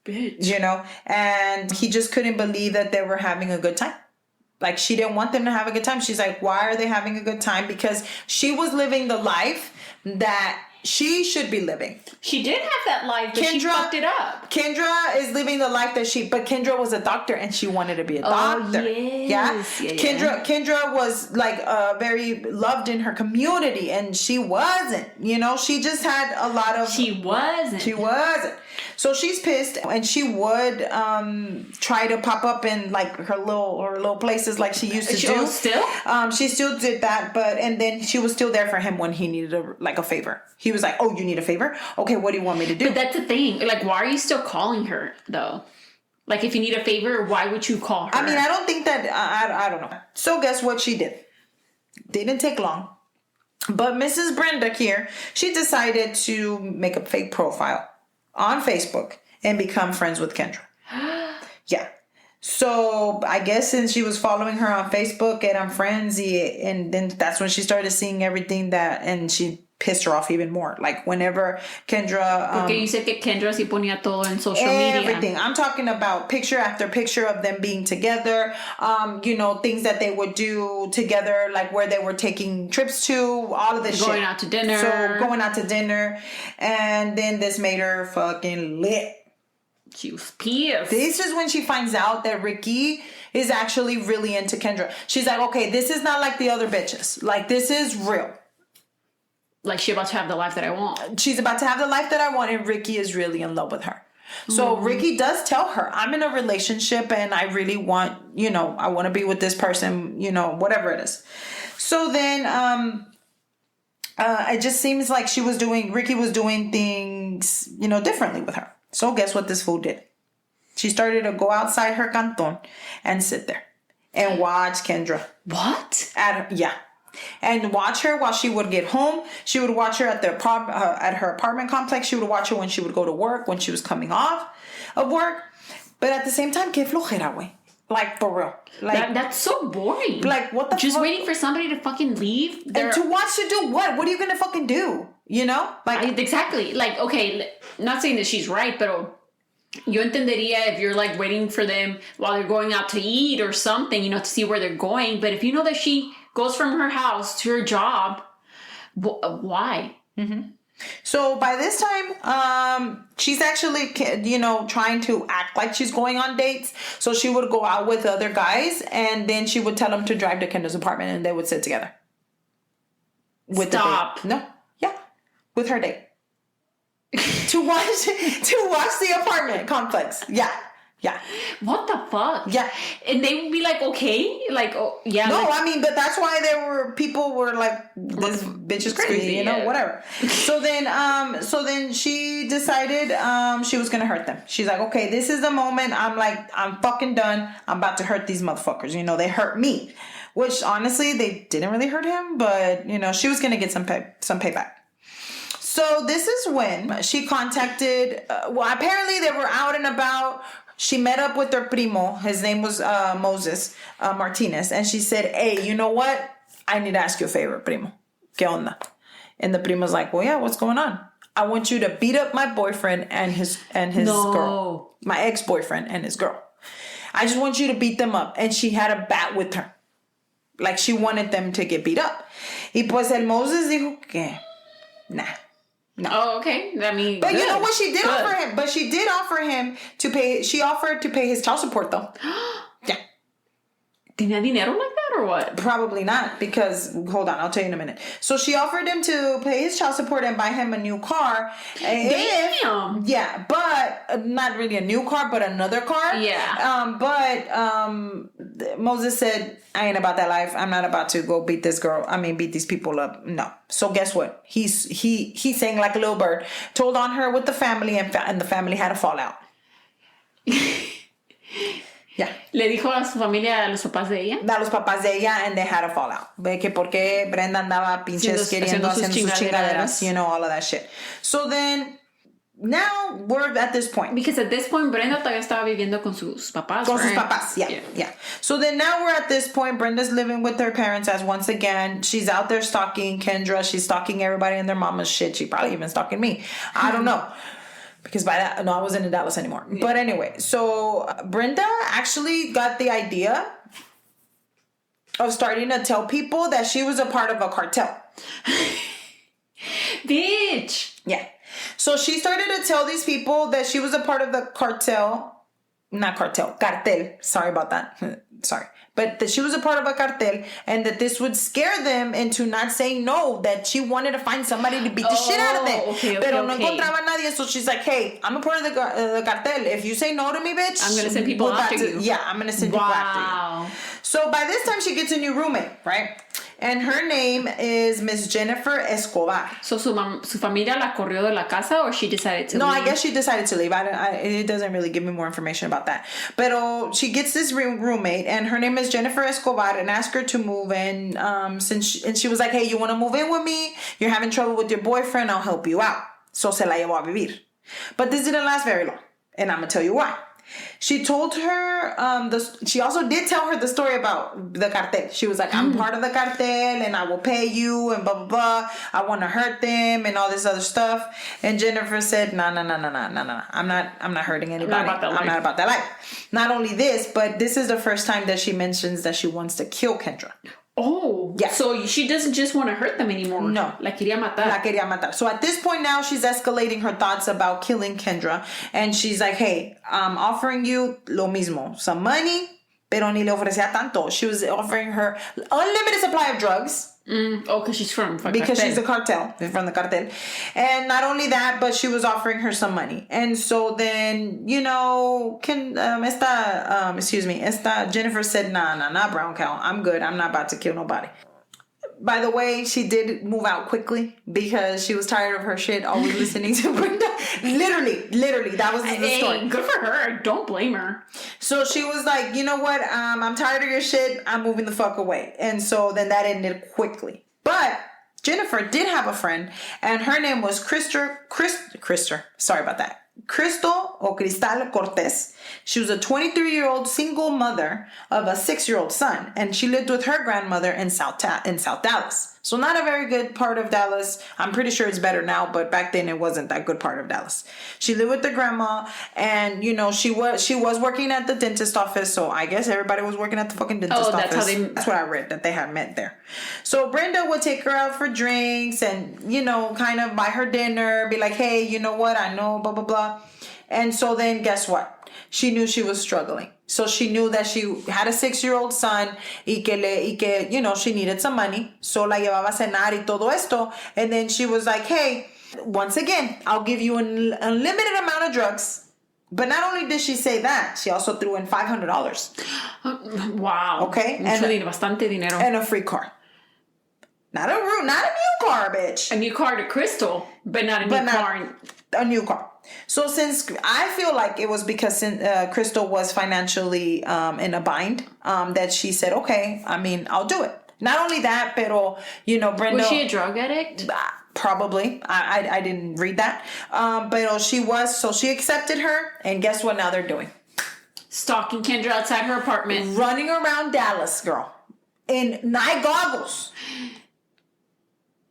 Bitch. You know, and he just couldn't believe that they were having a good time. Like, she didn't want them to have a good time. She's like, why are they having a good time? Because she was living the life that she should be living. She did have that life, but she fucked it up. Kendra is living the life but Kendra was a doctor and she wanted to be a doctor. Yes. Yeah. Kendra was like very loved in her community, and she wasn't. You know, she just had a lot of. She wasn't. So she's pissed, and she would try to pop up in like her little places like she used to do. Still? She still did that, and then she was still there for him when he needed a favor. He was like, "Oh, you need a favor? Okay, what do you want me to do?" But that's the thing. Like, why are you still calling her though? Like, if you need a favor, why would you call her? I mean, I don't think that. I don't know. So guess what she did? Didn't take long. But Mrs. Brenda here, she decided to make a fake profile on Facebook and become friends with Kendra. Yeah. So I guess since she was following her on Facebook and on friends, and then that's when she started seeing everything and she pissed her off even more. Like, whenever Kendra... Porque you said que Kendra sí ponía todo en social media. Everything. I'm talking about picture after picture of them being together. You know, things that they would do together, like where they were taking trips to, all of this shit. Going out to dinner. So, going out to dinner. And then this made her fucking lit. She was pissed. This is when she finds out that Ricky is actually really into Kendra. She's like, okay, this is not like the other bitches. Like, this is real. Like, she's about to have the life that I want. She's about to have the life that I want, and Ricky is really in love with her. So Ricky does tell her, I'm in a relationship and I really want, you know, I want to be with this person, you know, whatever it is. So then it just seems like Ricky was doing things, you know, differently with her. So guess what this fool did? She started to go outside her canton and sit there and watch Kendra. What? And watch her while she would get home. She would watch her at her apartment complex. She would watch her when she would go to work, when she was coming off of work. But at the same time, que flojera, güey. Like, for real. Like, that's so boring. Like, what the Just waiting for somebody to fucking leave. And to watch to do what? What are you going to fucking do? You know? Like, exactly. Like, okay, not saying that she's right, but yo entendería if you're like waiting for them while they're going out to eat or something, you know, to see where they're going. But if you know that she goes from her house to her job, why? Mm-hmm. So by this time, she's actually, you know, trying to act like she's going on dates. So she would go out with other guys, and then she would tell them to drive to Kendra's apartment, and they would sit together. Stop. No. Yeah. With her date. to watch the apartment complex. Yeah. Yeah. What the fuck? Yeah. And they would be like, okay? Like, oh, yeah. No, like, I mean, but that's why people were like, this bitch is crazy, you know, whatever. So then she decided she was going to hurt them. She's like, okay, this is the moment. I'm fucking done. I'm about to hurt these motherfuckers. You know, they hurt me. Which, honestly, they didn't really hurt him. But, you know, she was going to get some payback. So this is when she contacted, apparently they were out and about. She met up with her primo. His name was Moses Martinez. And she said, hey, you know what? I need to ask you a favor, primo. ¿Qué onda? And the primo's like, well, yeah, what's going on? I want you to beat up my boyfriend and his girl. My ex-boyfriend and his girl. I just want you to beat them up. And she had a bat with her. Like, she wanted them to get beat up. Y pues el Moses dijo que, nah. No. Oh, okay. I mean, But good. you know what? She did Good. offer him. But she did offer him to pay. She offered to pay his child support, though. Yeah. ¿Tenía dinero like that or what? Probably not, because hold on, I'll tell you in a minute. So she offered him to pay his child support and buy him a new car. Damn. Yeah, but not really a new car, but another car. Yeah. But Moses said, "I ain't about that life. I'm not about to go beat this girl. I mean, beat these people up. No." So guess what? He sang like a little bird, told on her with the family, and the family had a fallout. Yeah. Le dijo a su familia, a los papás de ella. A los papás de ella, and they had a fallout. Ve que porque Brenda andaba pinches haciendo sus chingaderas, you know, all of that shit. So then, now we're at this point. Because at this point, Brenda todavía estaba viviendo con sus papás, Con sus papás, yeah. So then now we're at this point. Brenda's living with her parents as once again, she's out there stalking Kendra. She's stalking everybody and their mama's shit. She probably even stalking me. I don't know. Because by that, no, I wasn't in Dallas anymore. Yeah. But anyway, so Brenda actually got the idea of starting to tell people that she was a part of a cartel. Bitch. Yeah. So she started to tell these people that she was a part of the cartel. Cartel. Sorry about that. Sorry. But that she was a part of a cartel and that this would scare them into not saying no, that she wanted to find somebody to beat the shit out of them. Okay, Pero no encontraba nadie, so she's like, hey, I'm a part of the cartel. If you say no to me, bitch, I'm going to send people after you. Yeah, I'm going to send people after you. So by this time, she gets a new roommate, right? And her name is Miss Jennifer Escobar. So su familia la corrió de la casa, or she decided to leave? No, I guess she decided to leave. It doesn't really give me more information about that. But she gets this roommate, and her name is Jennifer Escobar, and asked her to move in. And she was like, hey, you want to move in with me? You're having trouble with your boyfriend. I'll help you out. So se la llevó a vivir. But this didn't last very long. And I'm going to tell you why. She told her, she also did tell her the story about the cartel. She was like, I'm part of the cartel and I will pay you and blah, blah, blah. I want to hurt them and all this other stuff. And Jennifer said, no. I'm not hurting anybody. I'm not about that life. Not only this, but this is the first time that she mentions that she wants to kill Kendra. Oh, yeah. So she doesn't just want to hurt them anymore. No. La quería matar. So at this point now, she's escalating her thoughts about killing Kendra. And she's like, hey, I'm offering you lo mismo. Some money, pero ni le ofrecía tanto. She was offering her unlimited supply of drugs. Because she's from because she's a cartel, from the cartel. And not only that, but she was offering her some money. And so then, you know, esta Jennifer said, nah, brown cow. I'm good. I'm not about to kill nobody. By the way, she did move out quickly because she was tired of her shit, always listening to Brenda. Literally, that was the story. Good for her. Don't blame her. So she was like, you know what? I'm tired of your shit. I'm moving the fuck away. And so then that ended quickly. But Jennifer did have a friend, and her name was Crystal. Sorry about that. Crystal or Cristal Cortez. She was a 23-year-old single mother of a 6-year-old son, and she lived with her grandmother in South Dallas. So not a very good part of Dallas. I'm pretty sure it's better now, but back then it wasn't that good part of Dallas. She lived with the grandma, and you know she was working at the dentist office. So I guess everybody was working at the fucking dentist office. That's what I read, that they had met there. So Brenda would take her out for drinks, and you know, kind of buy her dinner, be like, hey, you know what? I know, blah blah blah. And so then guess what? She knew she was struggling. So she knew that she had a 6-year-old son y que, you know, she needed some money. So la llevaba a cenar y todo esto. And then she was like, hey, once again, I'll give you an unlimited amount of drugs. But not only did she say that, she also threw in $500. Wow. Okay. Bastante dinero. And a free car. Not a new car, bitch. A new car to Crystal, but not a new car. A new car. So since I feel like it was because Crystal was financially in a bind, that she said, okay, I mean, I'll do it. Not only that, pero, you know, Brenda... Was she a drug addict? Probably. I didn't read that. But she was, so she accepted her, and guess what now they're doing? Stalking Kendra outside her apartment. Running around Dallas, girl. In night goggles.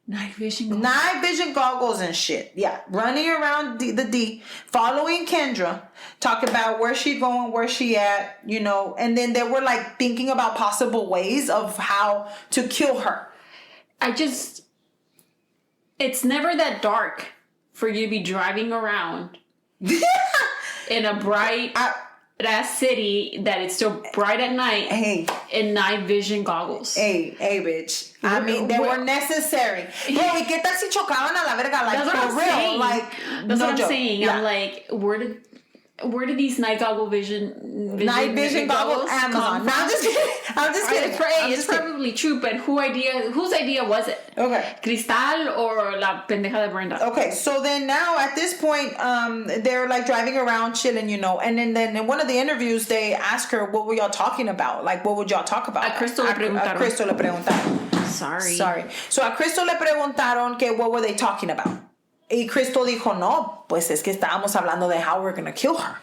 Night vision goggles and shit. Yeah. Running around the D, following Kendra, talking about where she going, where she at, you know. And then they were like thinking about possible ways of how to kill her. It's never that dark for you to be driving around in a bright ass city that it's still bright at night in night vision goggles. Hey, bitch. I mean, they were necessary. Bro, ¿y qué tal si chocaban a la verga? Like, that's what for I'm real. saying. Like, that's no what I'm joke. saying. Yeah. I'm like, where did these night vision goggles? Amazon. No, I'm just kidding. It's probably true, but whose idea was it? Okay. Cristal or la pendeja de Brenda? Okay, so then now at this point, they're like driving around chilling, you know, and then in one of the interviews, they ask her, what were y'all talking about? Like, what would y'all talk about? A Crystal le preguntaron. Sorry. So a Crystal le preguntaron que what were they talking about? Y Crystal dijo, no, pues es que estábamos hablando de how we're going to kill her.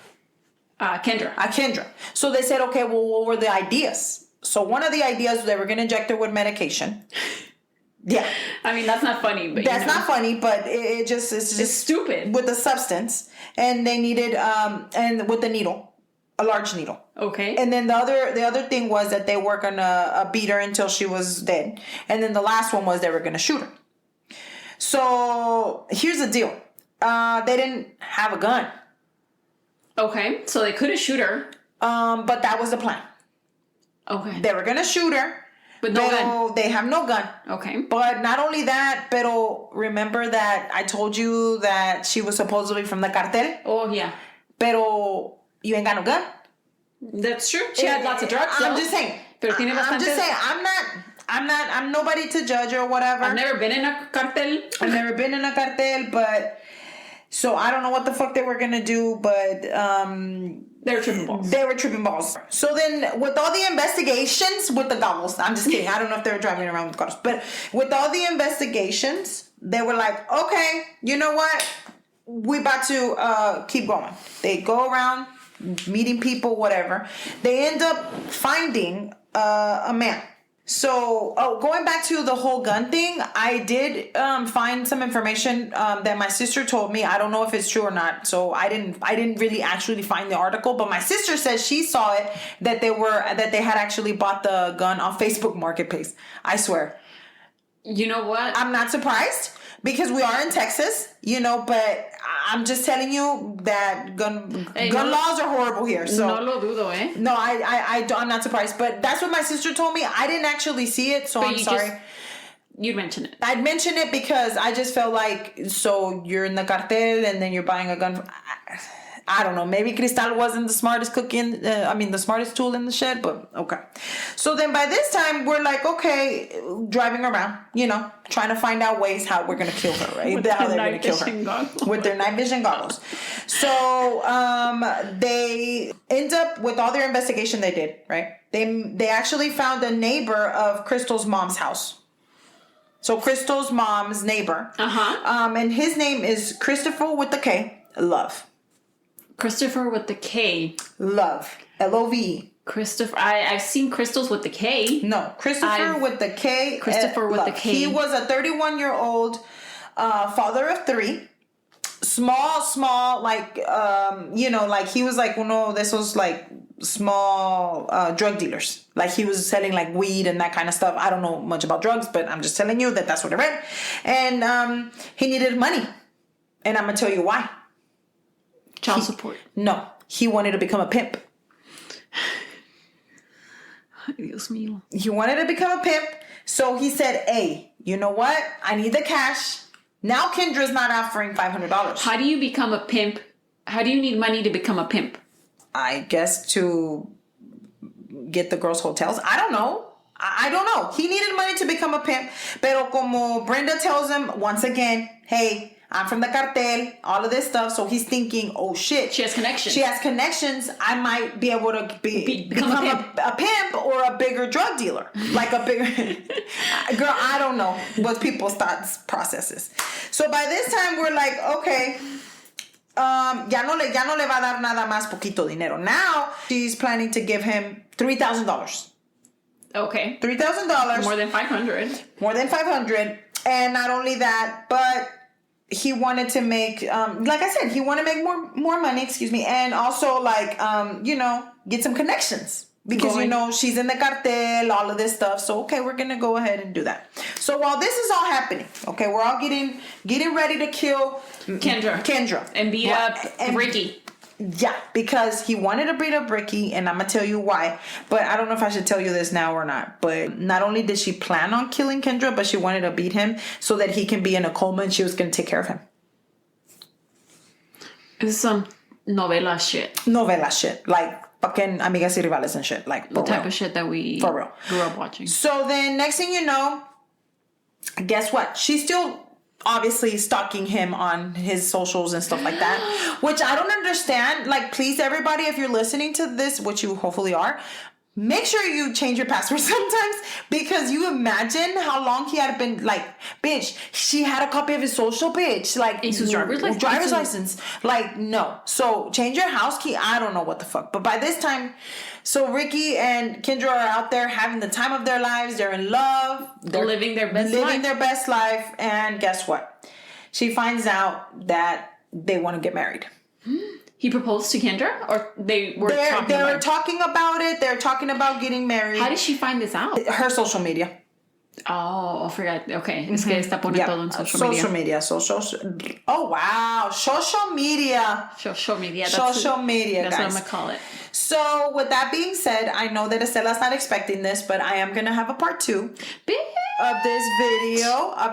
Kendra. So they said, okay, well, what were the ideas? So one of the ideas, they were going to inject her with medication. Yeah. I mean, that's not funny. But that's not funny, but it's just stupid. With the substance. And they needed, and with the needle, a large needle. Okay. And then the other thing was that they were going to beat her until she was dead. And then the last one was they were going to shoot her. So here's the deal. They didn't have a gun. Okay, so they couldn't shoot her. But that was the plan. Okay. They were gonna shoot her. But no gun. They have no gun. Okay. But not only that, pero remember that I told you that she was supposedly from the cartel? Oh, yeah. Pero you ain't got no gun? That's true. She had lots of drugs, I'm just saying. I'm nobody to judge or whatever. I've never been in a cartel. But so I don't know what the fuck they were gonna do, but they were tripping balls. So then with all the investigations with the goggles, I'm just kidding. I don't know if they were driving around with goggles, but with all the investigations, they were like, okay, you know what? We about to keep going. They go around meeting people, whatever. They end up finding a man. So, going back to the whole gun thing, I did find some information that my sister told me. I don't know if it's true or not. So I didn't really actually find the article, but my sister says she saw it that they had actually bought the gun on Facebook Marketplace. I swear. You know what? I'm not surprised because we are in Texas, you know, but I'm just telling you that gun laws are horrible here. So no lo dudo, eh? No, I'm not surprised, but that's what my sister told me. I didn't actually see it, so I'm sorry. You'd mention it. I'd mention it because I just felt like, so you're in the cartel and then you're buying a gun. I don't know. Maybe Cristal wasn't the smartest the smartest tool in the shed, but okay. So then by this time, we're like, okay, driving around, you know, trying to find out ways how we're going to kill her, right? How they're going to kill her. With their night vision goggles. So they end up, with all their investigation they did, right? They actually found a neighbor of Crystal's mom's house. So Crystal's mom's neighbor. And his name is Christopher with the K, Love. Christopher with the K. Love. L-O-V-E. Christopher. I've seen crystals with the K. No. Christopher with the K. Christopher with the K. He was a 31-year-old father of 3. Small, like, like he was like uno de esos like small drug dealers. Like he was selling like weed and that kind of stuff. I don't know much about drugs, but I'm just telling you that that's what I read. And he needed money. And I'm going to tell you why. Child support. No, he wanted to become a pimp. Dios mío. He wanted to become a pimp, so he said, hey, you know what? I need the cash. Now Kendra's not offering $500. How do you become a pimp? How do you need money to become a pimp? I guess to get the girls' hotels. I don't know. I don't know. He needed money to become a pimp, pero como Brenda tells him, once again, hey, I'm from the cartel, all of this stuff. So he's thinking, oh shit. She has connections. I might be able to become a pimp or a bigger drug dealer. Like a bigger... Girl, I don't know what people's thoughts processes. So by this time, we're like, okay, ya no le va a dar nada más poquito dinero. Now, she's planning to give him $3,000. Okay. $3,000. More than $500. And not only that, but... he wanted to make, like I said, he wanted to make more money, and also, like, get some connections. Because, she's in the cartel, all of this stuff. So, okay, we're going to go ahead and do that. So, while this is all happening, okay, we're all getting ready to kill Kendra. And beat up Ricky. Yeah, because he wanted to beat up Ricky, and I'm going to tell you why. But I don't know if I should tell you this now or not. But not only did she plan on killing Kendra, but she wanted to beat him so that he can be in a coma and she was going to take care of him. This is some novela shit. Like fucking Amigas y Rivales and shit. Like, the type of shit that we grew up watching. So then next thing you know, guess what? She's still obviously stalking him on his socials and stuff like that, which I don't understand. Like, please, everybody, if you're listening to this, which you hopefully are, make sure you change your password sometimes, because you imagine how long he had been, like, bitch, she had a copy of his social, bitch. Like, his driver's license. Like, no. So, change your house key. I don't know what the fuck. But by this time, so Ricky and Kendra are out there having the time of their lives. They're in love. They're living their best life. And guess what? She finds out that they want to get married. He proposed to Kendra, or they were talking about it. They're talking about getting married. How did she find this out? Her social media. Oh, I forgot. Okay. Es que está poniendo todo en social media. Oh, wow. Social media. Social media. That's what I'm going to call it. So, with that being said, I know that Estela's not expecting this, but I am going to have a part 2 of this video, of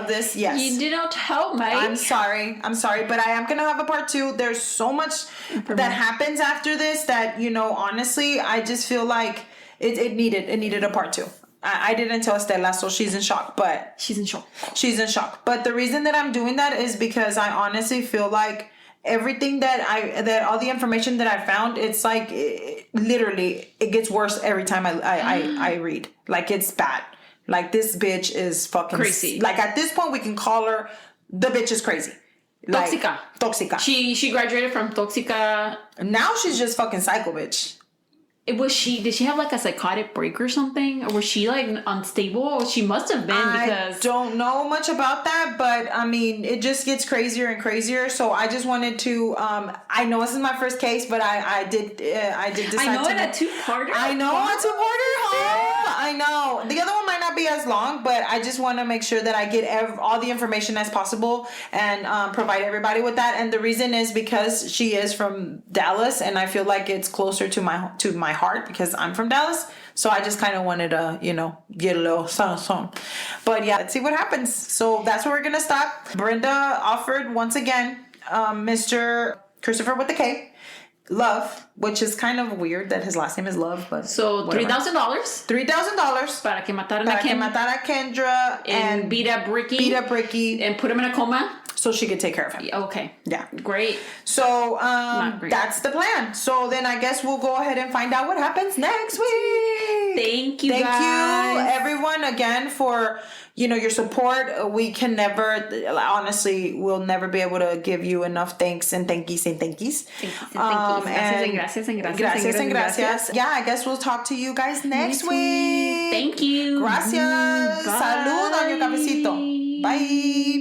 this, yes. You didn't tell me. I'm sorry, but I am going to have a part 2. There's so much that happens after this that, honestly, I just feel like it needed a part 2. I didn't tell Estela, so she's in shock, but... She's in shock. But the reason that I'm doing that is because I honestly feel like everything that all the information that I found, it's like, literally, it gets worse every time I read. Like, it's bad. Like, this bitch is fucking... crazy. Like, at this point, we can call her, the bitch is crazy. Like, Toxica. She graduated from Toxica. Now she's just fucking psycho, bitch. Did she have like a psychotic break or something? Or was she like unstable? She must have been, because... I don't know much about that, but I mean, it just gets crazier and crazier. So I just wanted to, I know this is my first case, but I did decide I know a two-parter. I know a two-parter, huh? I know. The other one might not be as long, but I just want to make sure that I get all the information as possible and provide everybody with that. And the reason is because she is from Dallas, and I feel like it's closer to my heart because I'm from Dallas. So I just kind of wanted to, get a little song. But yeah, let's see what happens. So that's where we're going to stop. Brenda offered once again, Mr. Christopher with the K, Love, which is kind of weird that his last name is Love, but so $3,000. $3,000 para que matara a Kendra and beat up Ricky and put him in a coma so she could take care of him. Okay. Yeah. Great. So that's the plan. So then I guess we'll go ahead and find out what happens next week. Thank you, everyone, again, for your support. We can never, honestly, we'll never be able to give you enough thanks and thankies. Gracias. Yeah, I guess we'll talk to you guys next week. Thank you. Gracias. Bye. Salud on your cafecito. Bye.